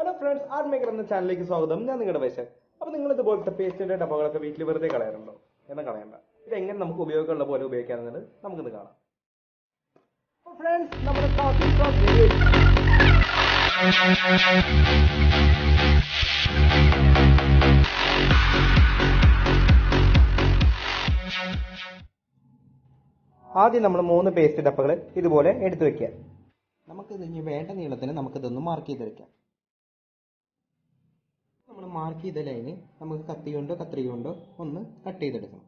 Hello friends, Art Maker എന്ന ചാനലിലേക്ക് സ്വാഗതം. ഞാൻ നിങ്ങളുടെ വൈശാഖ്. അപ്പോൾ നിങ്ങൾ ഇതുപോലത്തെ പേസ്റ്റിന്റെ ഡബ്ബകളൊക്കെ വീട്ടിൽ വെറുതെ കളയാറുണ്ടോ? എന്നാ കളയണ്ട. ഇത് എങ്ങനെ നമുക്ക് ഉപയോഗമുള്ള പോലെ ഉപയോഗിക്കാമെന്നത് നമുക്കിത് കാണാം. അപ്പോൾ ഫ്രണ്ട്സ്, നമ്മുടെ starting from village. ആദ്യം നമ്മൾ 3 പേസ്റ്റ് ഡബ്ബകൾ ഇതുപോലെ എടുത്തു വെക്കുക. നമുക്കിത് ഇനി വേണ്ട നീളത്തിന് നമുക്കിതൊന്ന് മാർക്ക് ചെയ്തെടുക്കാം. നമ്മൾ മാർക്ക് ചെയ്ത ലൈന് നമുക്ക് കത്തി കൊണ്ടോ കത്രിക കൊണ്ടോ ഒന്ന് കട്ട് ചെയ്തെടുക്കണം.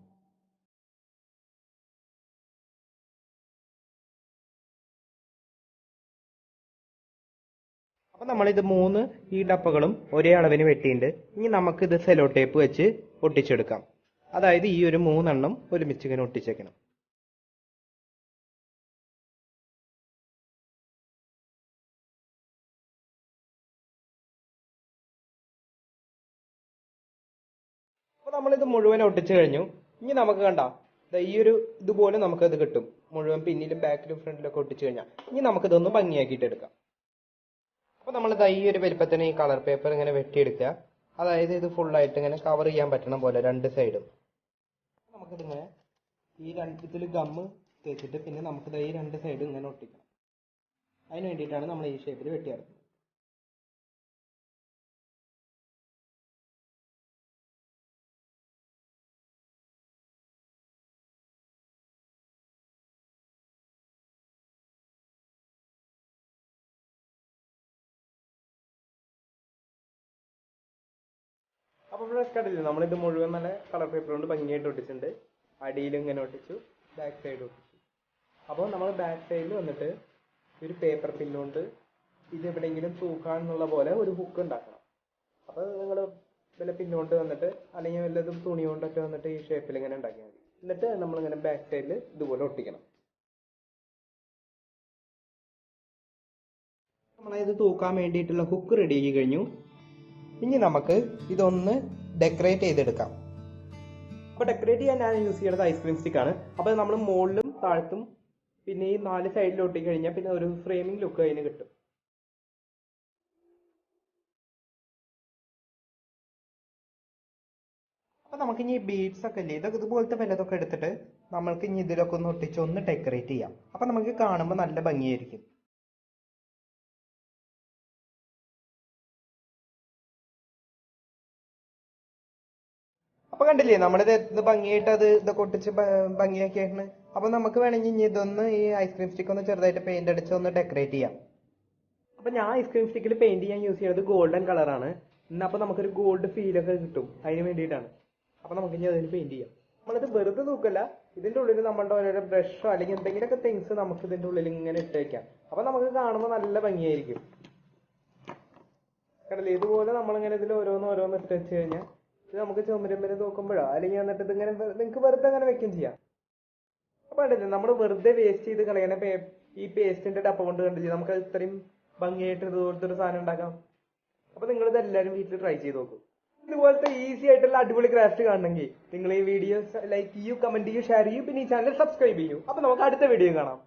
അപ്പം നമ്മളിത് 3 ഈ ഡപ്പകളും ഒരേ അളവിന് വെട്ടിയിട്ടുണ്ട്. ഇനി നമുക്കിത് സെലോ ടേപ്പ് വെച്ച് ഒട്ടിച്ചെടുക്കാം. അതായത് ഈ ഒരു 3 എണ്ണം ഒരുമിച്ച് ഇങ്ങനെ ഒട്ടിച്ചേക്കണം. അപ്പോൾ നമ്മളിത് മുഴുവൻ ഒട്ടിച്ചു കഴിഞ്ഞു. ഇനി നമുക്ക് കണ്ട ഈ ഒരു ഇതുപോലെ നമുക്കത് കിട്ടും. മുഴുവൻ പിന്നിലും ബാക്കിലും ഫ്രണ്ടിലൊക്കെ ഒട്ടിച്ചു കഴിഞ്ഞാൽ ഇനി നമുക്കിതൊന്ന് ഭംഗിയാക്കിയിട്ട് എടുക്കാം. അപ്പോൾ നമ്മൾ ഈ ഒരു വലിപ്പത്തിന് ഈ കളർ പേപ്പർ ഇങ്ങനെ വെട്ടിയെടുക്കുക. അതായത് ഇത് ഫുള്ളായിട്ട് ഇങ്ങനെ കവർ ചെയ്യാൻ പറ്റണ പോലെ രണ്ട് സൈഡും. നമുക്കിതിങ്ങനെ ഈ ഇതിൽ ഗമ്മ് തേച്ചിട്ട് പിന്നെ നമുക്കിത് ഈ രണ്ട് സൈഡും ഇങ്ങനെ ഒട്ടിക്കണം. അതിന് വേണ്ടിയിട്ടാണ് നമ്മൾ ഈ ഷേപ്പിൽ വെട്ടിയെടുക്കുന്നത്. അപ്പോൾ ഇവിടെ കണ്ടില്ലേ, നമ്മളിത് മുഴുവൻ നല്ല കളർ പേപ്പർ കൊണ്ട് ഭംഗിയായിട്ട് ഒട്ടിച്ചിട്ടുണ്ട്. അടിയിൽ ഇങ്ങനെ ഒട്ടിച്ചു, ബാക്ക് സൈഡ് ഒട്ടിച്ചു. അപ്പോൾ നമ്മൾ ബാക്ക് സൈഡിൽ വന്നിട്ട് ഒരു പേപ്പർ പിന്നുകൊണ്ട് ഇത് എവിടെയെങ്കിലും തൂക്കാനുള്ള പോലെ ഒരു ഹുക്ക് ഉണ്ടാക്കണം. അപ്പോൾ നിങ്ങൾ വല്ല പിന്നുകൊണ്ട് വന്നിട്ട് അല്ലെങ്കിൽ വല്ലതും തുണി കൊണ്ടൊക്കെ വന്നിട്ട് ഈ ഷേപ്പിൽ ഇങ്ങനെ ഉണ്ടാക്കിയാൽ മതി. എന്നിട്ട് നമ്മളിങ്ങനെ ബാക്ക് സൈഡിൽ ഇതുപോലെ ഒട്ടിക്കണം. നമ്മളത് തൂക്കാൻ വേണ്ടിയിട്ടുള്ള ഹുക്ക് റെഡിയാക്കി കഴിഞ്ഞു. ഇനി നമുക്ക് ഇതൊന്ന് ഡെക്കറേറ്റ് ചെയ്തെടുക്കാം. അപ്പോൾ ഡെക്കറേറ്റ് ചെയ്യാൻ ഞാൻ യൂസ് ചെയ്യുന്നത് ഐസ്ക്രീം സ്റ്റിക്കാണ്. അപ്പോൾ നമ്മൾ മുകളിലും താഴത്തും പിന്നെ ഈ 4 സൈഡിൽ ഒട്ടിക്കഴിഞ്ഞാൽ പിന്നെ ഒരു ഫ്രെയിമിംഗ് ലുക്ക് അതിന് കിട്ടും. അപ്പോൾ നമുക്ക് ഇനി ബീഡ്സ് ഒക്കെ ഇല്ലേ, ഇതൊക്കെ ഇതുപോലത്തെ വല്ലതൊക്കെ എടുത്തിട്ട് നമ്മൾക്ക് ഇനി ഇതിലൊക്കെ ഒന്ന് ഒട്ടിച്ച് ഒന്ന് ഡെക്കറേറ്റ് ചെയ്യാം. അപ്പോൾ നമുക്ക് കാണുമ്പോൾ നല്ല ഭംഗിയായിരിക്കും. അപ്പൊ കണ്ടില്ലേ, നമ്മളിത് ഭംഗിയായിട്ട് ഇതൊക്കെ ഒട്ടിച്ച് ഭംഗിയാക്കിയാണ്. അപ്പൊ നമുക്ക് വേണമെങ്കിൽ ഇനി ഇതൊന്ന് ഈ ഐസ്ക്രീം സ്റ്റിക്ക് ഒന്ന് ചെറുതായിട്ട് പെയിന്റ് അടിച്ച് ഒന്ന് ഡെക്കറേറ്റ് ചെയ്യാം. അപ്പൊ ഞാൻ ഐസ്ക്രീം സ്റ്റിക്കിൽ പെയിന്റ് ചെയ്യാൻ യൂസ് ചെയ്യുന്നത് ഗോൾഡൻ കളറാണ്. അപ്പൊ നമുക്കൊരു ഗോൾഡ് ഫീലൊക്കെ കിട്ടും, അതിന് വേണ്ടിയിട്ടാണ്. അപ്പൊ നമുക്ക് ഇനി അതിന് പെയിന്റ് ചെയ്യാം. നമ്മളിത് വെറുതെ തൂക്കല്ല, ഇതിന്റെ ഉള്ളിൽ നമ്മളുടെ ഓരോ ബ്രഷോ അല്ലെങ്കിൽ എന്തെങ്കിലുമൊക്കെ തിങ്സ് നമുക്ക് ഇതിന്റെ ഉള്ളിൽ ഇങ്ങനെ ഇട്ട് വെക്കാം. അപ്പൊ നമുക്ക് കാണുമ്പോൾ നല്ല ഭംഗിയായിരിക്കും. കണ്ടില്ലേ, ഇതുപോലെ നമ്മളിങ്ങനെ ഇതിൽ ഓരോന്ന് ഇട്ട് വെച്ച് കഴിഞ്ഞാൽ ഇത് നമുക്ക് ചുമരുമ്പര് നോക്കുമ്പോഴോ അല്ലെങ്കിൽ വന്നിട്ട് ഇതിങ്ങനെ നിങ്ങൾക്ക് വെറുതെ അങ്ങനെ വെക്കും ചെയ്യാം. അപ്പൊ കണ്ടില്ലേ, നമ്മൾ വെറുതെ വേസ്റ്റ് ചെയ്ത് കളയണ ഈ പേസ്റ്റിന്റെ ഡപ്പ കൊണ്ട് കണ്ടില്ലേ നമുക്ക് ഇത്രയും ഭംഗിയായിട്ട് ഇതുപോലത്തെ ഒരു സാധനം ഉണ്ടാക്കാം. അപ്പൊ നിങ്ങൾ ഇത് എല്ലാവരും വീട്ടിൽ ട്രൈ ചെയ്ത് നോക്കും. ഇതുപോലത്തെ ഈസി ആയിട്ടുള്ള അടിപൊളി ക്രാഫ്റ്റ് കാണണമെങ്കിൽ നിങ്ങൾ ഈ വീഡിയോ ലൈക്ക് ചെയ്യൂ, കമന്റ് ചെയ്യൂ, ഷെയർ ചെയ്യൂ, പിന്നെ ഈ ചാനൽ സബ്സ്ക്രൈബ് ചെയ്യൂ. അപ്പൊ നമുക്ക് അടുത്ത വീഡിയോ കാണാം.